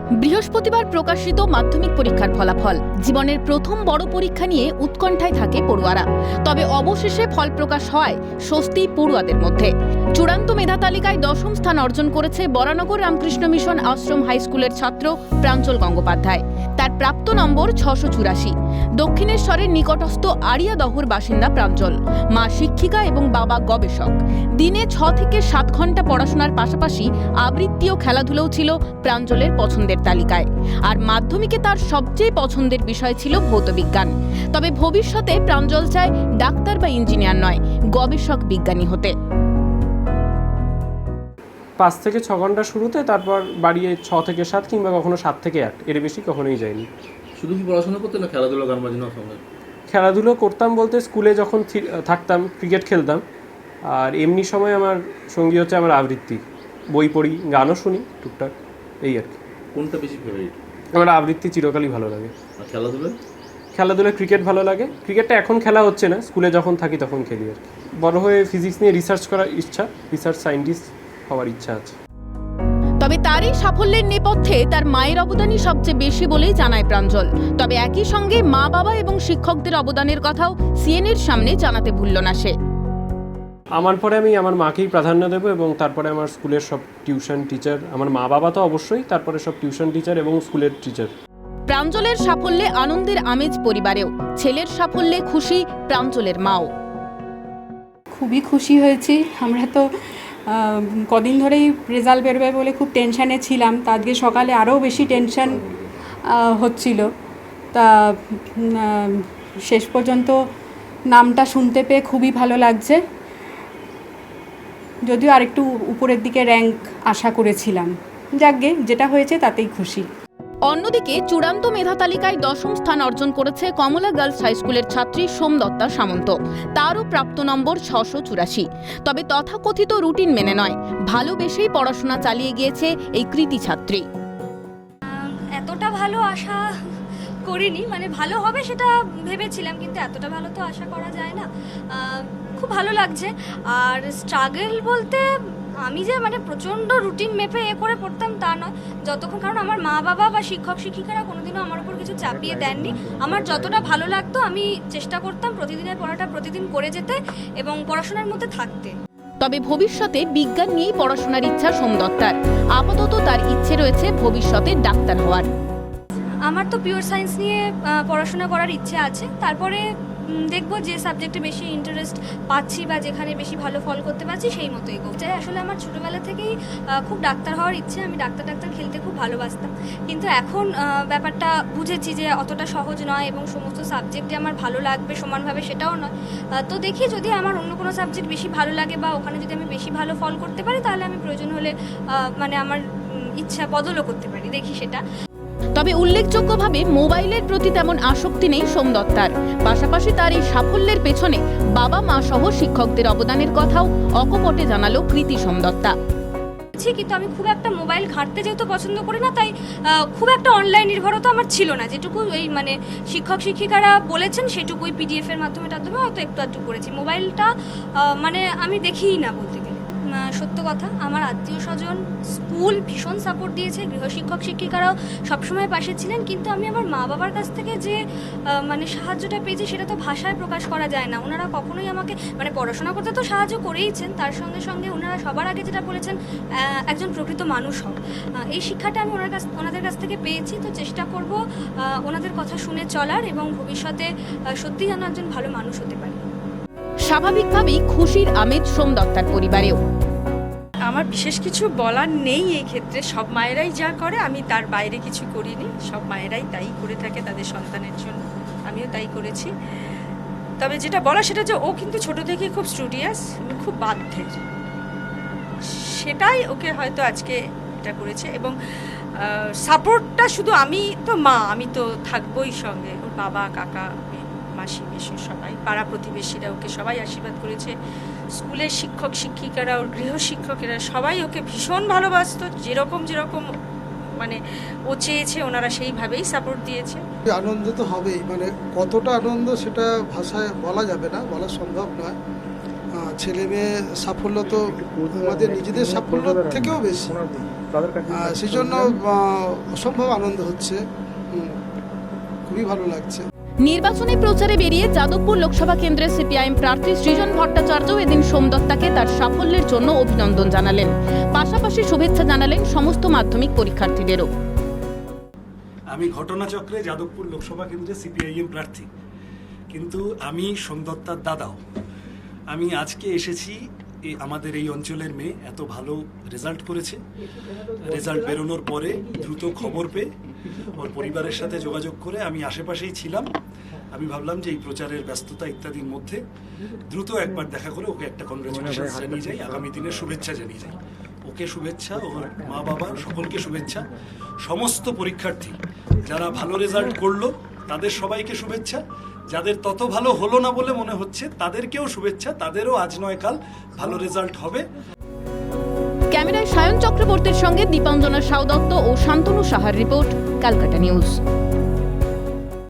বৃহস্পতিবার প্রকাশিত মাধ্যমিক পরীক্ষার ফলাফল। জীবনের প্রথম বড় পরীক্ষা নিয়ে উৎকণ্ঠায় থাকে পড়ুয়ারা। তবে অবশেষে ফল প্রকাশ হয় স্বস্তি পড়ুয়াদের মধ্যে। চূড়ান্ত মেধা তালিকায় 10ম স্থান অর্জন করেছে বরানগর রামকৃষ্ণ মিশন আশ্রম হাই স্কুলের ছাত্র প্রাঞ্জল গঙ্গোপাধ্যায়। তার প্রাপ্ত নম্বর 684। দক্ষিণেশ্বরের নিকটস্থ আড়িয়াদহর বাসিন্দা প্রাঞ্জল, মা শিক্ষিকা এবং বাবা গবেষক। দিনে 6 থেকে 7 ঘন্টা পড়াশোনার পাশাপাশি আবৃত্তি ও খেলাধুলাও ছিল প্রাঞ্জলের পছন্দের তালিকায়। আর মাধ্যমিকে তার সবচেয়ে পছন্দের বিষয় ছিল ভৌতবিজ্ঞান। তবে ভবিষ্যতে প্রাঞ্জল চায় ডাক্তার বা ইঞ্জিনিয়ার নয়, গবেষক বিজ্ঞানী হতে। 5 থেকে 6 ঘন্টা শুরুতে, তারপর বাড়িয়ে 6 থেকে 7 কিংবা কখনো 7 থেকে 8, এর বেশি কখনোই যায়নি। শুধু কি পড়াশোনা করতে না খেলাধুলা গান বাজনার সঙ্গে? খেলাধুলো করতাম বলতে স্কুলে যখন থাকতাম ক্রিকেট খেলতাম, আর এমনি সময় আমার সঙ্গী হচ্ছে আমার আবৃত্তি, বই পড়ি, গানও শুনি টুকটাক, এই আর কি। কোনটা বেশি ফেভারিট? আমার আবৃত্তি চিরকালই ভালো লাগে। আর খেলাধুলায় ক্রিকেট ভালো লাগে। ক্রিকেটটা এখন খেলা হচ্ছে না, স্কুলে যখন থাকি তখন খেলি আর কি। বড় হয়ে ফিজিক্স নিয়ে রিসার্চ করার ইচ্ছা, রিসার্চ সায়েন্টিস্ট হওয়ার ইচ্ছা আছে। তবে তার এই সাফল্যের নেপথ্যে তার মায়ের অবদানই সবচেয়ে বেশি বলেই জানায় প্রাঞ্জল। তবে একই সঙ্গে মা বাবা এবং শিক্ষকদের অবদানের কথাও সিএনএর সামনে জানাতে ভুলল না সে। আমার পরে আমি আমার মাকেই প্রাধান্য দেবো, এবং তারপরে আমার স্কুলের সব টিউশন টিচার, আমার মা বাবা তো অবশ্যই, তারপরে সব টিউশন টিচার এবং স্কুলের টিচার। প্রাঞ্জলের সাফল্যে আনন্দের আমেজ পরিবারেও। ছেলের সাফল্যে খুশি প্রাঞ্জলের মাও। খুবই খুশি হয়েছি। আমরা তো কদিন ধরেই রেজাল্ট বেরোবে বলে খুব টেনশানে ছিলাম, তা আজকে সকালে আরও বেশি টেনশান হচ্ছিল। তা শেষ পর্যন্ত নামটা শুনতে পেয়ে খুবই ভালো লাগছে, যদিও আরেকটু উপরের দিকে র্যাঙ্ক আশা করেছিলাম। যাকগে, যেটা হয়েছে তাতেই খুশি। অন্যদিকে চূড়ান্ত মেধা তালিকায় 10ম স্থান অর্জন করেছে কমলা গার্লস হাই স্কুলের ছাত্রী সোমদত্তা সামন্ত। তারও প্রাপ্ত নম্বর 684। তবে তথাকথিত রুটিন মেনে নয়, ভালোবেসেই পড়াশোনা চালিয়ে গিয়েছে এই কৃতি ছাত্রী। এতটা ভালো আশা করিনি, মানে ভালো হবে সেটা ভেবেছিলাম, কিন্তু এতটা ভালো তো আশা করা যায় না। খুব ভালো লাগছে। আর স্ট্রাগল বলতে আমি যে মানে প্রচণ্ড রুটিন মেপে করে পড়তাম তা নয়, যতক্ষণ, কারণ আমার মা বাবা বা শিক্ষক শিক্ষিকারা কোনোদিনও আমার উপর কিছু চাপিয়ে দেননি। আমার যতটা ভালো লাগতো আমি চেষ্টা করতাম প্রতিদিনের পড়াটা প্রতিদিন করে যেতে এবং পড়াশোনার মধ্যে থাকতে। তবে ভবিষ্যতে বিজ্ঞান নিয়েই পড়াশোনার ইচ্ছা সোমদত্তার। আপাতত তার ইচ্ছে রয়েছে ভবিষ্যতে ডাক্তার হওয়ার। আমার তো পিওর সায়েন্স নিয়ে পড়াশোনা করার ইচ্ছে আছে। তারপরে দেখবো যে সাবজেক্টে বেশি ইন্টারেস্ট পাচ্ছি বা যেখানে বেশি ভালো ফল করতে পারছি সেই মতো এগোবো। আসলে আমার ছোটোবেলা থেকেই খুব ডাক্তার হওয়ার ইচ্ছে। আমি ডাক্তার খেলতে খুব ভালোবাসতাম, কিন্তু এখন ব্যাপারটা বুঝেছি যে অতটা সহজ নয় এবং সমস্ত সাবজেক্টে আমার ভালো লাগবে সমানভাবে সেটাও নয়। তো দেখি, যদি আমার অন্য কোনো সাবজেক্ট বেশি ভালো লাগে বা ওখানে যদি আমি বেশি ভালো ফল করতে পারি, তাহলে আমি প্রয়োজন হলে মানে আমার ইচ্ছা বদলও করতে পারি, দেখি সেটা। তবে উল্লেখযোগ্যভাবে মোবাইলের প্রতি তেমন আসক্তি নেই সোমদত্তার। পাশাপাশি তার এই সাফল্যের পেছনে বাবা মা সহ শিক্ষকদের অবদানের কথাও অকপটে জানালো কৃতি সোমদত্তা। কিন্তু আমি খুব একটা মোবাইল ঘাঁটতে যেহেতু পছন্দ করি না, তাই খুব একটা অনলাইন নির্ভরতা আমার ছিল না। যেটুকু এই মানে শিক্ষক শিক্ষিকারা বলেছেন সেটুকুই পিডিএফের মাধ্যমে হয়তো একটু আধটু করেছি। মোবাইলটা মানে আমি দেখিই না বলতে গেলে। সত্য কথা, আমার আত্মীয় স্বজন, স্কুল ভীষণ সাপোর্ট দিয়েছে, গৃহশিক্ষক শিক্ষিকারাও সবসময় পাশে ছিলেন, কিন্তু আমি আমার মা বাবার কাছ থেকে যে মানে সাহায্যটা পেয়েছি সেটা তো ভাষায় প্রকাশ করা যায় না। ওনারা কখনোই আমাকে মানে পড়াশোনা করতে তো সাহায্য করেইছেন, তার সঙ্গে সঙ্গে ওনারা সবার আগে যেটা বলেছেন একজন প্রকৃত মানুষ হও। এই শিক্ষাটা আমি ওনাদের কাছ থেকে পেয়েছি। তো চেষ্টা করব ওনাদের কথা শুনে চলার এবং ভবিষ্যতে সত্যি যেন একজন ভালো মানুষ হতে পারি। স্বাভাবিকভাবেই খুশির আমেজ সোমদত্তার পরিবারেও। আমার বিশেষ কিছু বলার নেই এই ক্ষেত্রে। সব মায়েরাই যা করে, আমি তার বাইরে কিছু করিনি। সব মায়েরাই তাই করে থাকে তাদের সন্তানের জন্য, আমিও তাই করেছি। তবে যেটা বলা সেটা যে ও কিন্তু ছোট থেকে খুব স্টুডিয়াস, খুব বাধ্যের, সেটাই ওকে হয়তো আজকে এটা করেছে। এবং সাপোর্টটা শুধু আমি তো মা, আমি তো থাকবোই সঙ্গে, ওর বাবা কাকা মাসি মেশো সবাই, পাড়া প্রতিবেশীরা ওকে সবাই আশীর্বাদ করেছে। স্কুলের শিক্ষক শিক্ষিকারা, ওর গৃহশিক্ষকেরা সবাই ওকে ভীষণ ভালোবাসতো। যেরকম মানে ও চেয়েছে ওনারা সেইভাবেই সাপোর্ট দিয়েছে। আনন্দ তো হবেই, মানে কতটা আনন্দ সেটা ভাষায় বলা যাবে না, বলা সম্ভব নয়। ছেলে মেয়ে সাফল্য তো আমাদের নিজেদের সাফল্য থেকেও বেশি। সেই জন্য অসম্ভব আনন্দ হচ্ছে, খুবই ভালো লাগছে। নির্বাচনী প্রচারে বেরিয়ে যাদবপুর লোকসভা কেন্দ্রের সিপিআইএম প্রার্থী সৃজন ভট্টাচার্য এদিন সোমদত্তাকে তার সাফল্যের জন্য অভিনন্দন জানালেন। পাশাপাশি শুভেচ্ছা জানালেন সমস্ত মাধ্যমিক পরীক্ষার্থীদেরও। আমি ঘটনাচক্রে যাদবপুর লোকসভা কেন্দ্রে সিপিআইএম প্রার্থী, কিন্তু আমি সোমদত্তার দাদাও। আমি আজকে এসেছি আমাদের এই অঞ্চলের মেয়ে এত ভালো রেজাল্ট করেছে। রেজাল্ট বেরোনোর পরে দ্রুত খবর পেয়ে ওর পরিবারের সাথে যোগাযোগ করে আমি আশেপাশেই ছিলাম। আমি ভাবলাম যে এই প্রচারের ব্যস্ততা ইত্যাদির মধ্যে দ্রুত একবার দেখা করে ওকে একটা কনগ্রেচুলেশন জানিয়ে যাই, আগামী দিনের শুভেচ্ছা জানিয়ে যাই। ওকে শুভেচ্ছা, ওর মা বাবা সকলকে শুভেচ্ছা। সমস্ত পরীক্ষার্থী যারা ভালো রেজাল্ট করলো তাদের সবাইকে শুভেচ্ছা। যাদের তত ভালো হলো না বলে মনে হচ্ছে তাদেরকেও শুভেচ্ছা, তাদেরও আজ নয় কাল ভালো রেজাল্ট হবে। ক্যামেরায় সায়ন চক্রবর্তীর সঙ্গে দীপাঞ্জনা সাউ দত্ত ও শান্তনু সাহার রিপোর্ট, ক্যালকাটা নিউজ।